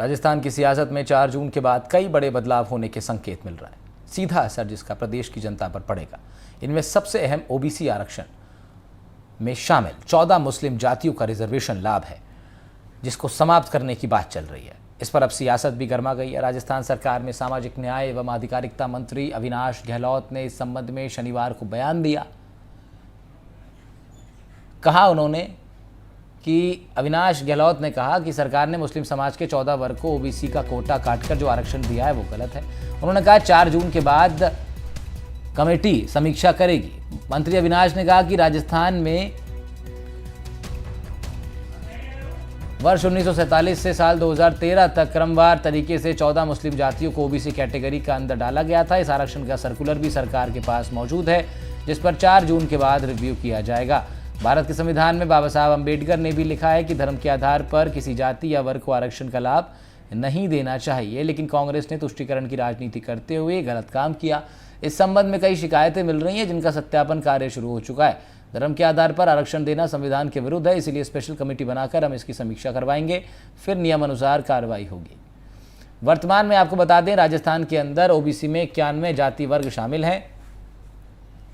राजस्थान की सियासत में 4 जून के बाद कई बड़े बदलाव होने के संकेत मिल रहा है। सीधा असर जिसका प्रदेश की जनता पर पड़ेगा। इनमें सबसे अहम ओबीसी आरक्षण में शामिल 14 मुस्लिम जातियों का रिजर्वेशन लाभ है, जिसको समाप्त करने की बात चल रही है। इस पर अब सियासत भी गर्मा गई है। राजस्थान सरकार में सामाजिक न्याय एवं आधिकारिकता मंत्री अविनाश गहलोत ने इस संबंध में शनिवार को बयान दिया। कहा उन्होंने कि अविनाश गहलोत ने कहा कि सरकार ने मुस्लिम समाज के 14 वर्ग को ओबीसी का कोटा काटकर जो आरक्षण दिया है वो गलत है। उन्होंने कहा 4 जून के बाद कमेटी समीक्षा करेगी। मंत्री अविनाश ने कहा कि राजस्थान में वर्ष 1947 से साल 2013 तक क्रमवार तरीके से 14 मुस्लिम जातियों को ओबीसी कैटेगरी का अंदर डाला गया था। इस आरक्षण का सर्कुलर भी सरकार के पास मौजूद है, जिस पर 4 जून के बाद रिव्यू किया जाएगा। भारत के संविधान में बाबा साहब अम्बेडकर ने भी लिखा है कि धर्म के आधार पर किसी जाति या वर्ग को आरक्षण का लाभ नहीं देना चाहिए, लेकिन कांग्रेस ने तुष्टीकरण की राजनीति करते हुए गलत काम किया। इस संबंध में कई शिकायतें मिल रही हैं, जिनका सत्यापन कार्य शुरू हो चुका है। धर्म के आधार पर आरक्षण देना संविधान के विरुद्ध है, इसलिए स्पेशल कमेटी बनाकर हम इसकी समीक्षा करवाएंगे, फिर नियमानुसार कार्रवाई होगी। वर्तमान में आपको बता दें, राजस्थान के अंदर ओबीसी में 91 जाति वर्ग शामिल हैं,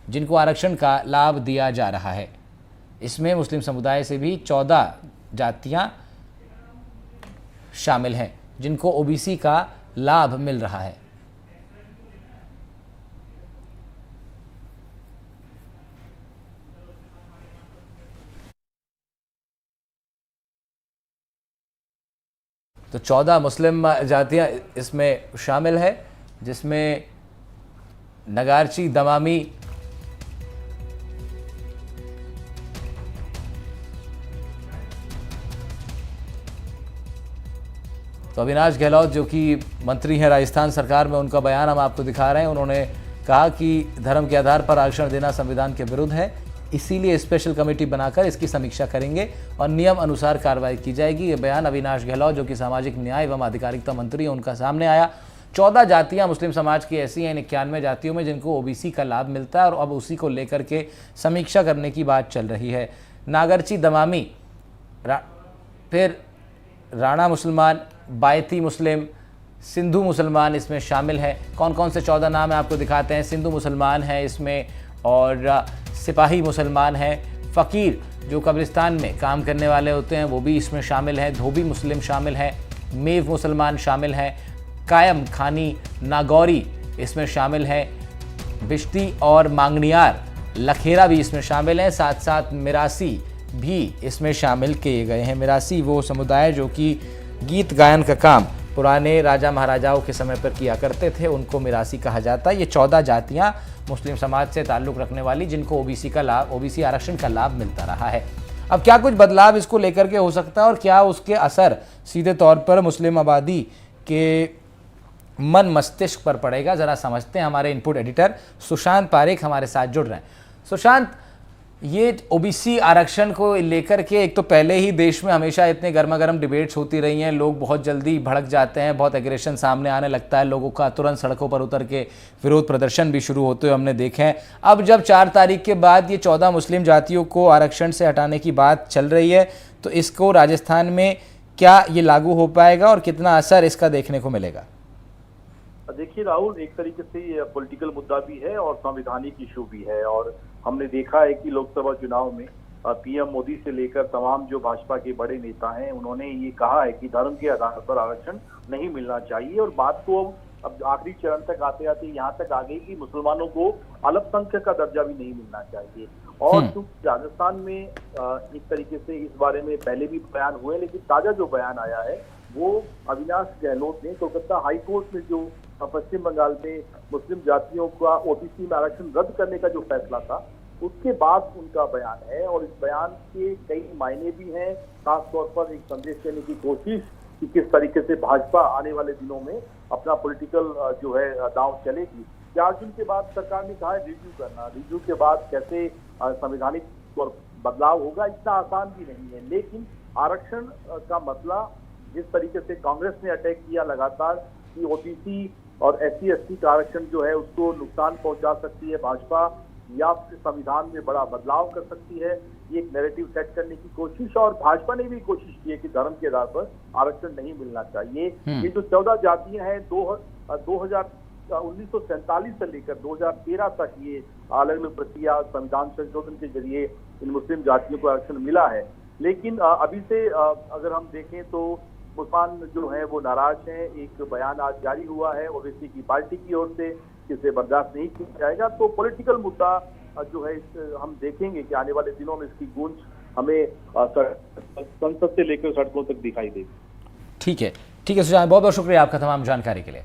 जिनको आरक्षण का लाभ दिया जा रहा है। इसमें मुस्लिम समुदाय से भी 14 जातियां शामिल हैं, जिनको ओबीसी का लाभ मिल रहा है। तो 14 मुस्लिम जातियां इसमें शामिल है, जिसमें नगारची, दमामी, तो अविनाश गहलोत जो कि मंत्री हैं राजस्थान सरकार में, उनका बयान हम आपको दिखा रहे हैं। उन्होंने कहा कि धर्म के आधार पर आरक्षण देना संविधान के विरुद्ध है, इसीलिए स्पेशल कमेटी बनाकर इसकी समीक्षा करेंगे और नियम अनुसार कार्रवाई की जाएगी। ये बयान अविनाश गहलोत जो कि सामाजिक न्याय एवं आधिकारिकता मंत्री हैं, उनका सामने आया। 14 जातियां मुस्लिम समाज की ऐसी हैं इन 91 जातियों में, जिनको ओबीसी का लाभ मिलता है, और अब उसी को लेकर के समीक्षा करने की बात चल रही है। नागरची, दमामी, फिर राणा मुसलमान, बायती मुस्लिम, सिंधु मुसलमान इसमें शामिल है। कौन कौन से 14 नाम है आपको दिखाते हैं। सिंधु मुसलमान है इसमें, और सिपाही मुसलमान है। फ़कीर जो कब्रिस्तान में काम करने वाले होते हैं वो भी इसमें शामिल हैं। धोबी मुस्लिम शामिल हैं। मेव मुसलमान शामिल हैं। कायम खानी, नागौरी इसमें शामिल है। बिश्ती और मांगनियार, लखेरा भी इसमें शामिल हैं। साथ साथ मिरासी भी इसमें शामिल किए गए हैं। मिरासी वो समुदाय जो कि गीत गायन का काम पुराने राजा महाराजाओं के समय पर किया करते थे, उनको मिरासी कहा जाता है। ये 14 जातियां मुस्लिम समाज से ताल्लुक़ रखने वाली, जिनको ओबीसी आरक्षण का लाभ मिलता रहा है। अब क्या कुछ बदलाव इसको लेकर के हो सकता है और क्या उसके असर सीधे तौर पर मुस्लिम आबादी के मन मस्तिष्क पर पड़ेगा, ज़रा समझते हैं। हमारे इनपुट एडिटर सुशांत पारेख हमारे साथ जुड़ रहे हैं। सुशांत, ये ओबीसी आरक्षण को लेकर के एक तो पहले ही देश में हमेशा इतने गर्मा गर्म डिबेट्स होती रही हैं, लोग बहुत जल्दी भड़क जाते हैं, बहुत एग्रेशन सामने आने लगता है लोगों का, तुरंत सड़कों पर उतर के विरोध प्रदर्शन भी शुरू होते हुए हमने देखे हैं। अब जब 4 तारीख के बाद ये 14 मुस्लिम जातियों को आरक्षण से हटाने की बात चल रही है, तो इसको राजस्थान में क्या ये लागू हो पाएगा और कितना असर इसका देखने को मिलेगा? देखिए राहुल, एक तरीके से ये पॉलिटिकल मुद्दा भी है और संवैधानिक इशू भी है। और हमने देखा है कि लोकसभा चुनाव में पीएम मोदी से लेकर तमाम जो भाजपा के बड़े नेता हैं, उन्होंने ये कहा है कि धर्म के आधार पर आरक्षण नहीं मिलना चाहिए। और बात तो अब आखिरी चरण तक आते आते यहाँ तक आ गई कि मुसलमानों को अल्पसंख्यक का दर्जा भी नहीं मिलना चाहिए। और चूंकि राजस्थान में एक तरीके से इस बारे में पहले भी बयान हुए, लेकिन ताजा जो बयान आया है वो अविनाश गहलोत ने कोलकाता हाईकोर्ट में जो पश्चिम बंगाल में मुस्लिम जातियों का ओबीसी में आरक्षण रद्द करने का जो फैसला था, उसके बाद उनका बयान है। और इस बयान के कई मायने भी हैं, खासतौर पर एक संदेश देने की कोशिश कि किस तरीके से भाजपा आने वाले दिनों में अपना पॉलिटिकल जो है दांव चलेगी। 4 जून के बाद सरकार ने कहा है रिव्यू करना, रिव्यू के बाद कैसे संवैधानिक बदलाव होगा, इतना आसान भी नहीं है। लेकिन आरक्षण का मसला जिस तरीके से कांग्रेस ने अटैक किया लगातार कि ओबीसी और SC ST का आरक्षण जो है उसको नुकसान पहुंचा सकती है भाजपा, या फिर संविधान में बड़ा बदलाव कर सकती है, ये एक नैरेटिव सेट करने की कोशिश, और भाजपा ने भी कोशिश की है कि धर्म के आधार पर आरक्षण नहीं मिलना चाहिए। ये जो 14 जातियां हैं 1947 से लेकर 2013 तक ये अलग अलग प्रक्रिया संविधान संशोधन के जरिए इन मुस्लिम जातियों को आरक्षण मिला है। लेकिन अभी से अगर हम देखें तो मुसलमान जो है वो नाराज हैं। एक बयान आज जारी हुआ है ओवैसी की पार्टी की ओर से, जिसे बर्दाश्त नहीं किया जाएगा। तो पॉलिटिकल मुद्दा जो है हम देखेंगे कि आने वाले दिनों में इसकी गूंज हमें संसद से लेकर सड़कों तक दिखाई देगी। ठीक है सुजान, बहुत बहुत शुक्रिया आपका तमाम जानकारी के लिए।